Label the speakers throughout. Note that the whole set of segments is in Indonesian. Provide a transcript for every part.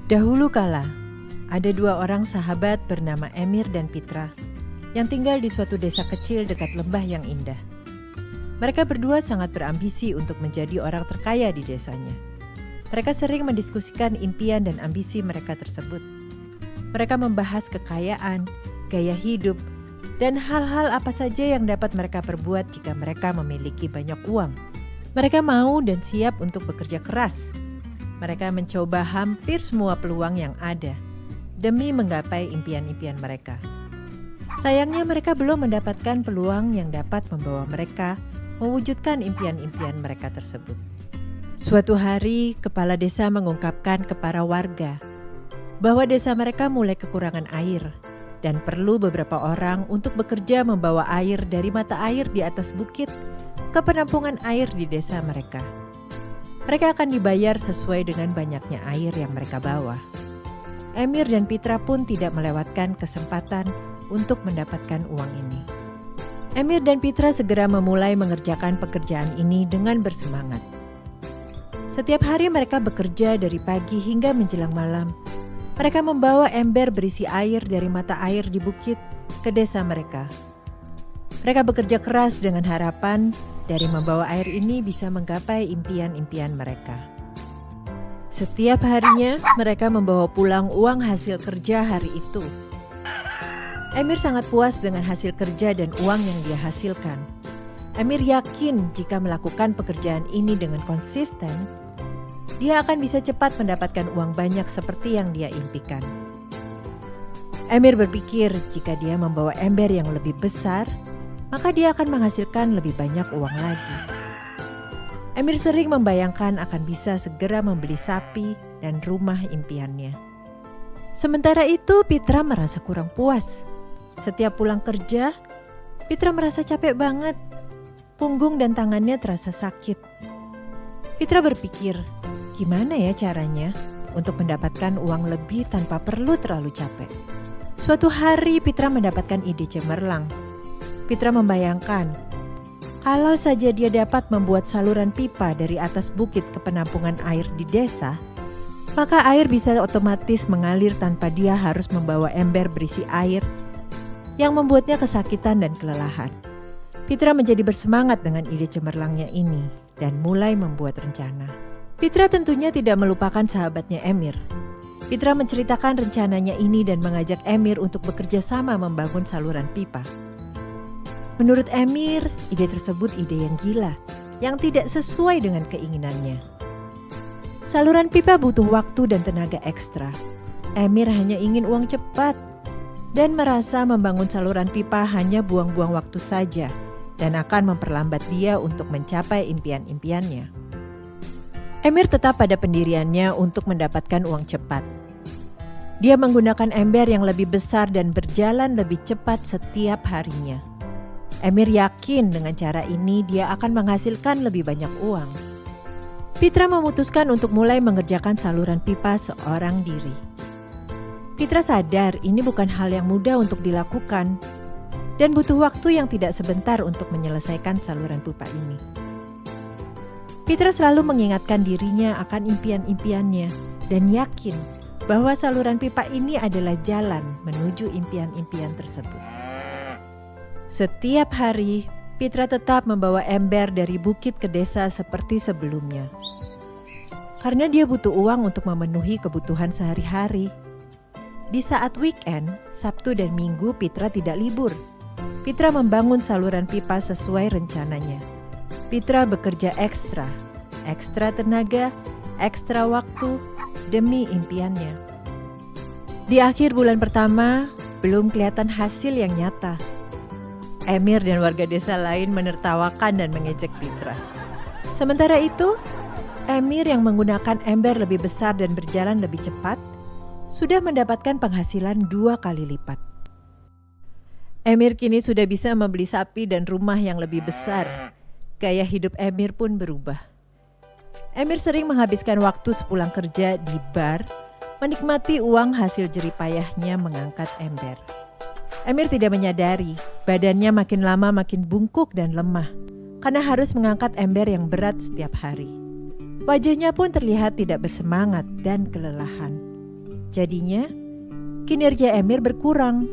Speaker 1: Dahulu kala, ada dua orang sahabat bernama Emir dan Pitra yang tinggal di suatu desa kecil dekat lembah yang indah. Mereka berdua sangat berambisi untuk menjadi orang terkaya di desanya. Mereka sering mendiskusikan impian dan ambisi mereka tersebut. Mereka membahas kekayaan, gaya hidup, dan hal-hal apa saja yang dapat mereka perbuat jika mereka memiliki banyak uang. Mereka mau dan siap untuk bekerja keras. Mereka mencoba hampir semua peluang yang ada demi menggapai impian-impian mereka. Sayangnya mereka belum mendapatkan peluang yang dapat membawa mereka mewujudkan impian-impian mereka tersebut. Suatu hari, kepala desa mengungkapkan ke para warga bahwa desa mereka mulai kekurangan air dan perlu beberapa orang untuk bekerja membawa air dari mata air di atas bukit ke penampungan air di desa mereka. Mereka akan dibayar sesuai dengan banyaknya air yang mereka bawa. Emir dan Pitra pun tidak melewatkan kesempatan untuk mendapatkan uang ini. Emir dan Pitra segera memulai mengerjakan pekerjaan ini dengan bersemangat. Setiap hari mereka bekerja dari pagi hingga menjelang malam. Mereka membawa ember berisi air dari mata air di bukit ke desa mereka. Mereka bekerja keras dengan harapan dari membawa air ini bisa menggapai impian-impian mereka. Setiap harinya mereka membawa pulang uang hasil kerja hari itu. Emir sangat puas dengan hasil kerja dan uang yang dia hasilkan. Emir yakin jika melakukan pekerjaan ini dengan konsisten, dia akan bisa cepat mendapatkan uang banyak seperti yang dia impikan. Emir berpikir jika dia membawa ember yang lebih besar, maka dia akan menghasilkan lebih banyak uang lagi. Emir sering membayangkan akan bisa segera membeli sapi dan rumah impiannya. Sementara itu, Pitra merasa kurang puas. Setiap pulang kerja, Pitra merasa capek banget. Punggung dan tangannya terasa sakit. Pitra berpikir, gimana ya caranya untuk mendapatkan uang lebih tanpa perlu terlalu capek? Suatu hari Pitra mendapatkan ide cemerlang. Pitra membayangkan, kalau saja dia dapat membuat saluran pipa dari atas bukit ke penampungan air di desa, maka air bisa otomatis mengalir tanpa dia harus membawa ember berisi air yang membuatnya kesakitan dan kelelahan. Pitra menjadi bersemangat dengan ide cemerlangnya ini dan mulai membuat rencana. Pitra tentunya tidak melupakan sahabatnya Emir. Pitra menceritakan rencananya ini dan mengajak Emir untuk bekerja sama membangun saluran pipa. Menurut Emir, ide tersebut ide yang gila, yang tidak sesuai dengan keinginannya. Saluran pipa butuh waktu dan tenaga ekstra. Emir hanya ingin uang cepat dan merasa membangun saluran pipa hanya buang-buang waktu saja dan akan memperlambat dia untuk mencapai impian-impiannya. Emir tetap pada pendiriannya untuk mendapatkan uang cepat. Dia menggunakan ember yang lebih besar dan berjalan lebih cepat setiap harinya. Emir yakin dengan cara ini dia akan menghasilkan lebih banyak uang. Pitra memutuskan untuk mulai mengerjakan saluran pipa seorang diri. Pitra sadar ini bukan hal yang mudah untuk dilakukan dan butuh waktu yang tidak sebentar untuk menyelesaikan saluran pipa ini. Pitra selalu mengingatkan dirinya akan impian-impiannya dan yakin bahwa saluran pipa ini adalah jalan menuju impian-impian tersebut. Setiap hari, Pitra tetap membawa ember dari bukit ke desa seperti sebelumnya. Karena dia butuh uang untuk memenuhi kebutuhan sehari-hari. Di saat weekend, Sabtu dan Minggu Pitra tidak libur. Pitra membangun saluran pipa sesuai rencananya. Pitra bekerja ekstra tenaga, ekstra waktu demi impiannya. Di akhir bulan pertama, belum kelihatan hasil yang nyata. Emir dan warga desa lain menertawakan dan mengejek Pitra. Sementara itu, Emir yang menggunakan ember lebih besar dan berjalan lebih cepat, sudah mendapatkan penghasilan 2 kali lipat. Emir kini sudah bisa membeli sapi dan rumah yang lebih besar. Gaya hidup Emir pun berubah. Emir sering menghabiskan waktu sepulang kerja di bar, menikmati uang hasil jerih payahnya mengangkat ember. Emir tidak menyadari badannya makin lama makin bungkuk dan lemah karena harus mengangkat ember yang berat setiap hari. Wajahnya pun terlihat tidak bersemangat dan kelelahan. Jadinya, kinerja Emir berkurang,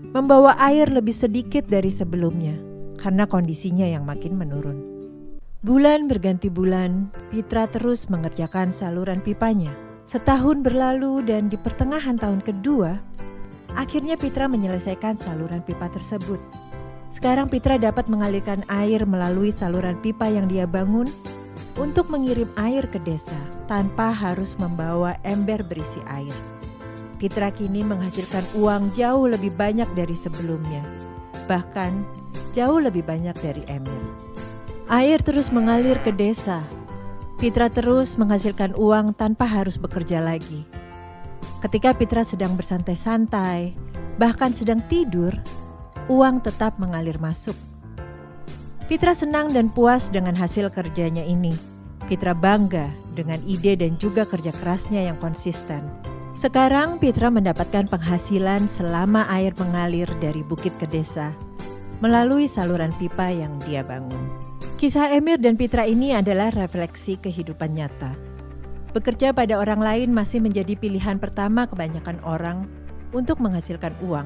Speaker 1: membawa air lebih sedikit dari sebelumnya karena kondisinya yang makin menurun. Bulan berganti bulan, Pitra terus mengerjakan saluran pipanya. Setahun berlalu dan di pertengahan tahun kedua, akhirnya Pitra menyelesaikan saluran pipa tersebut. Sekarang Pitra dapat mengalirkan air melalui saluran pipa yang dia bangun untuk mengirim air ke desa tanpa harus membawa ember berisi air. Pitra kini menghasilkan uang jauh lebih banyak dari sebelumnya, bahkan jauh lebih banyak dari Emir. Air terus mengalir ke desa. Pitra terus menghasilkan uang tanpa harus bekerja lagi. Ketika Pitra sedang bersantai-santai, bahkan sedang tidur, uang tetap mengalir masuk. Pitra senang dan puas dengan hasil kerjanya ini. Pitra bangga dengan ide dan juga kerja kerasnya yang konsisten. Sekarang Pitra mendapatkan penghasilan selama air mengalir dari bukit ke desa melalui saluran pipa yang dia bangun. Kisah Emir dan Pitra ini adalah refleksi kehidupan nyata. Bekerja pada orang lain masih menjadi pilihan pertama kebanyakan orang untuk menghasilkan uang.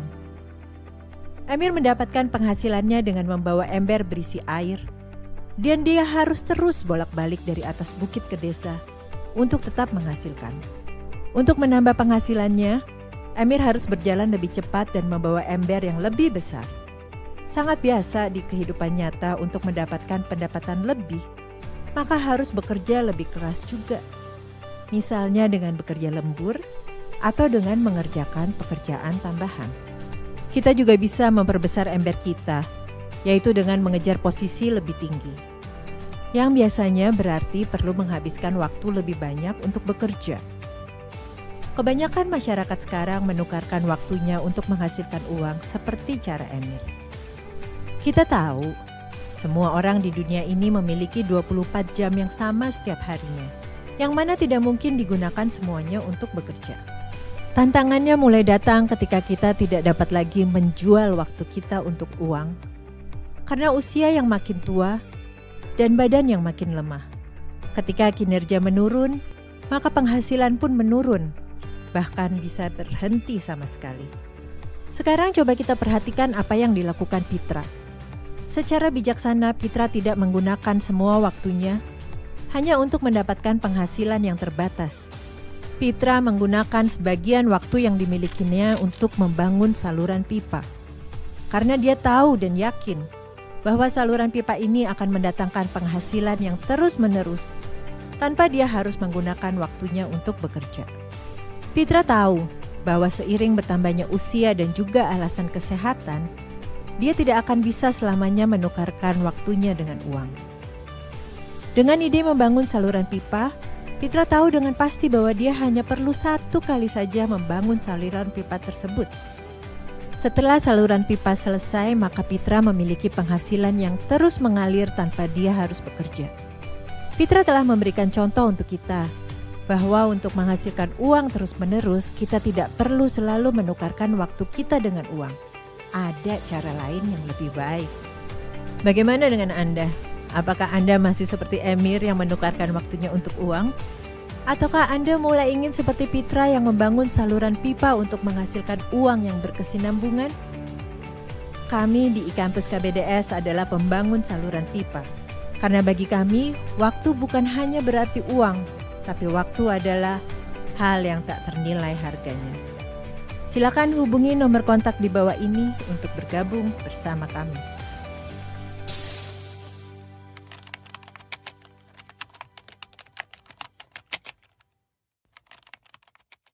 Speaker 1: Emir mendapatkan penghasilannya dengan membawa ember berisi air, dan dia harus terus bolak-balik dari atas bukit ke desa untuk tetap menghasilkan. Untuk menambah penghasilannya, Emir harus berjalan lebih cepat dan membawa ember yang lebih besar. Sangat biasa di kehidupan nyata untuk mendapatkan pendapatan lebih, maka harus bekerja lebih keras juga. Misalnya dengan bekerja lembur atau dengan mengerjakan pekerjaan tambahan. Kita juga bisa memperbesar ember kita, yaitu dengan mengejar posisi lebih tinggi. Yang biasanya berarti perlu menghabiskan waktu lebih banyak untuk bekerja. Kebanyakan masyarakat sekarang menukarkan waktunya untuk menghasilkan uang seperti cara Emir. Kita tahu, semua orang di dunia ini memiliki 24 jam yang sama setiap harinya, yang mana tidak mungkin digunakan semuanya untuk bekerja. Tantangannya mulai datang ketika kita tidak dapat lagi menjual waktu kita untuk uang, karena usia yang makin tua dan badan yang makin lemah. Ketika kinerja menurun, maka penghasilan pun menurun, bahkan bisa berhenti sama sekali. Sekarang coba kita perhatikan apa yang dilakukan Pitra. Secara bijaksana, Pitra tidak menggunakan semua waktunya hanya untuk mendapatkan penghasilan yang terbatas. Pitra menggunakan sebagian waktu yang dimilikinya untuk membangun saluran pipa. Karena dia tahu dan yakin bahwa saluran pipa ini akan mendatangkan penghasilan yang terus-menerus tanpa dia harus menggunakan waktunya untuk bekerja. Pitra tahu bahwa seiring bertambahnya usia dan juga alasan kesehatan, dia tidak akan bisa selamanya menukarkan waktunya dengan uang. Dengan ide membangun saluran pipa, Pitra tahu dengan pasti bahwa dia hanya perlu 1 kali saja membangun saluran pipa tersebut. Setelah saluran pipa selesai, maka Pitra memiliki penghasilan yang terus mengalir tanpa dia harus bekerja. Pitra telah memberikan contoh untuk kita, bahwa untuk menghasilkan uang terus-menerus, kita tidak perlu selalu menukarkan waktu kita dengan uang. Ada cara lain yang lebih baik. Bagaimana dengan Anda? Apakah Anda masih seperti Emir yang menukarkan waktunya untuk uang? Ataukah Anda mulai ingin seperti Pitra yang membangun saluran pipa untuk menghasilkan uang yang berkesinambungan? Kami di iKampus KBDS adalah pembangun saluran pipa. Karena bagi kami, waktu bukan hanya berarti uang, tapi waktu adalah hal yang tak ternilai harganya. Silakan hubungi nomor kontak di bawah ini untuk bergabung bersama kami.